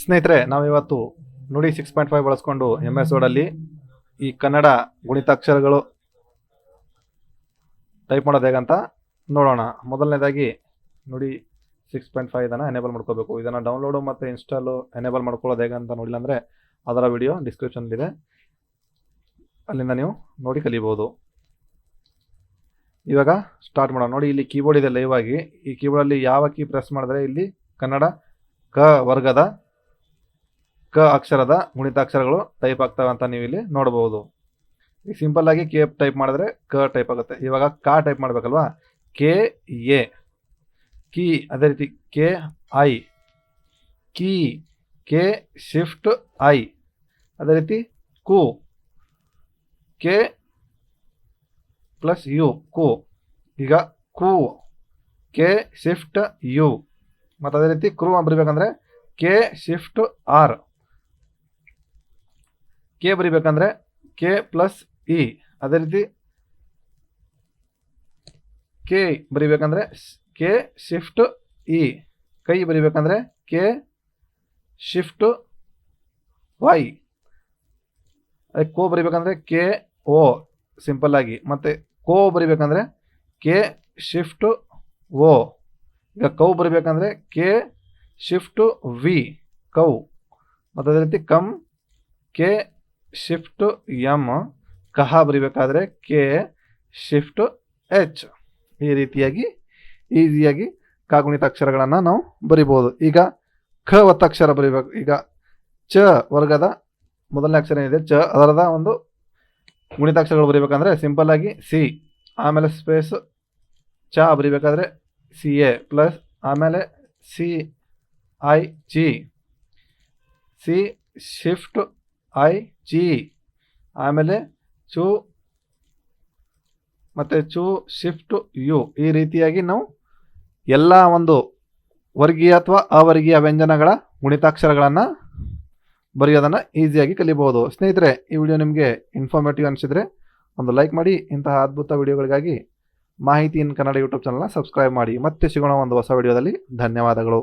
ಸ್ನೇಹಿತರೆ, ನಾವಿವತ್ತು ನುಡಿ 6.5 ಬಳಸ್ಕೊಂಡು MS ವರ್ಡಲ್ಲಿ ಈ ಕನ್ನಡ ಗುಣಿತಾಕ್ಷರಗಳು ಟೈಪ್ ಮಾಡೋದು ಹೇಗಂತ ನೋಡೋಣ. ಮೊದಲನೇದಾಗಿ ನುಡಿ 6.5 ಇದನ್ನು ಎನೇಬಲ್ ಮಾಡ್ಕೋಬೇಕು. ಇದನ್ನು ಡೌನ್ಲೋಡು ಮತ್ತು ಇನ್ಸ್ಟಾಲು ಎನೇಬಲ್ ಮಾಡ್ಕೊಳ್ಳೋದು ಹೇಗಂತ ನೋಡಿಲ್ಲ ಅಂದರೆ ಅದರ ವಿಡಿಯೋ ಡಿಸ್ಕ್ರಿಪ್ಷನ್ಲಿದೆ, ಅಲ್ಲಿಂದ ನೀವು ನೋಡಿ ಕಲಿಬೋದು. ಇವಾಗ ಸ್ಟಾರ್ಟ್ ಮಾಡೋಣ. ನೋಡಿ, ಇಲ್ಲಿ ಕೀಬೋರ್ಡ್ ಇದೆ ಲೈವ್ ಆಗಿ. ಈ ಕೀಬೋರ್ಡಲ್ಲಿ ಯಾವ ಕೀ ಪ್ರೆಸ್ ಮಾಡಿದ್ರೆ ಇಲ್ಲಿ ಕನ್ನಡ ಕ ವರ್ಗದ ಕ ಅಕ್ಷರದ ಗುಣಿತಾಕ್ಷರಗಳು ಟೈಪ್ ಆಗ್ತವೆ ಅಂತ ನೀವು ಇಲ್ಲಿ ನೋಡಬಹುದು. ಈಗ ಸಿಂಪಲ್ ಆಗಿ ಕೆ ಟೈಪ್ ಮಾಡಿದ್ರೆ ಕ ಟೈಪ್ ಆಗುತ್ತೆ. ಇವಾಗ ಕ ಟೈಪ್ ಮಾಡಬೇಕಲ್ವಾ, ಕೆ ಎ ಕೀ, ಅದೇ ರೀತಿ K I key, K shift I, ಅದೇ ರೀತಿ ಕು, ಕೆ ಪ್ಲಸ್ ಯು ಕು. ಈಗ ಕು, ಕೆ ಶಿಫ್ಟ್ ಯು, ಮತ್ತು ಅದೇ ರೀತಿ ಕ್ರೂ ಬರಿಬೇಕಂದ್ರೆ ಕೆ ಶಿಫ್ಟ್ ಆರ್, ಕೆ ಬರಿಬೇಕಂದ್ರೆ ಕೆ ಪ್ಲಸ್ ಇ, ಅದೇ ರೀತಿ ಕೆ ಬರಿಬೇಕಂದ್ರೆ ಕೆ ಶಿಫ್ಟ್ ಇ, ಕೈ ಬರಿಬೇಕಂದ್ರೆ ಕೆ ಶಿಫ್ಟ್ ವೈ, ಅದೇ ಕೋ ಬರಿಬೇಕಂದ್ರೆ ಕೆ ಓ ಸಿಂಪಲ್ ಆಗಿ, ಮತ್ತು ಕೋ ಬರಿಬೇಕಂದ್ರೆ ಕೆ ಶಿಫ್ಟ್ ಓ. ಈಗ ಕೌ ಬರಿಬೇಕಂದ್ರೆ ಕೆ ಶಿಫ್ಟ್ ವಿ ಕೌ, ಮತ್ತು ಅದೇ ರೀತಿ ಕಮ್ ಕೆ ಶಿಫ್ಟ್ ಎಮ್, ಕಹ ಬರಿಬೇಕಾದ್ರೆ ಕೆ ಶಿಫ್ಟ್ ಎಚ್. ಈ ರೀತಿಯಾಗಿ ಈಸಿಯಾಗಿ ಕಾಗುಣಿತಾಕ್ಷರಗಳನ್ನು ನಾವು ಬರಿಬೋದು. ಈಗ ಖ ಒತ್ತಕ್ಷರ ಬರಿಬೇಕು. ಈಗ ಚ ವರ್ಗದ ಮೊದಲನೇ ಅಕ್ಷರ ಏನಿದೆ ಚ, ಅದರದ ಒಂದು ಗುಣಿತಾಕ್ಷರಗಳು ಬರಿಬೇಕಂದ್ರೆ ಸಿಂಪಲ್ ಆಗಿ ಸಿ, ಆಮೇಲೆ ಸ್ಪೇಸ್ ಚ ಬರಿಬೇಕಾದ್ರೆ ಸಿ ಎ ಪ್ಲಸ್ ಆಮೇಲೆ C I G, C shift I G, ಆಮೇಲೆ ಚು ಮತ್ತು ಚು ಶಿಫ್ಟ್ ಯು. ಈ ರೀತಿಯಾಗಿ ನಾವು ಎಲ್ಲ ಒಂದು ವರ್ಗೀಯ ಅಥವಾ ಅವರ್ಗೀಯ ವ್ಯಂಜನಗಳ ಗುಣಿತಾಕ್ಷರಗಳನ್ನು ಬರೆಯೋದನ್ನು ಈಸಿಯಾಗಿ ಕಲಿಬಹುದು. ಸ್ನೇಹಿತರೆ, ಈ ವಿಡಿಯೋ ನಿಮಗೆ ಇನ್ಫಾರ್ಮೇಟಿವ್ ಅನಿಸಿದರೆ ಒಂದು ಲೈಕ್ ಮಾಡಿ. ಇಂತಹ ಅದ್ಭುತ ವಿಡಿಯೋಗಳಿಗಾಗಿ ಮಾಹಿತಿ ಇನ್ ಕನ್ನಡ ಯೂಟ್ಯೂಬ್ ಚಾನಲ್ನ ಸಬ್ಸ್ಕ್ರೈಬ್ ಮಾಡಿ. ಮತ್ತೆ ಸಿಗೋಣ ಒಂದು ಹೊಸ ವಿಡಿಯೋದಲ್ಲಿ. ಧನ್ಯವಾದಗಳು.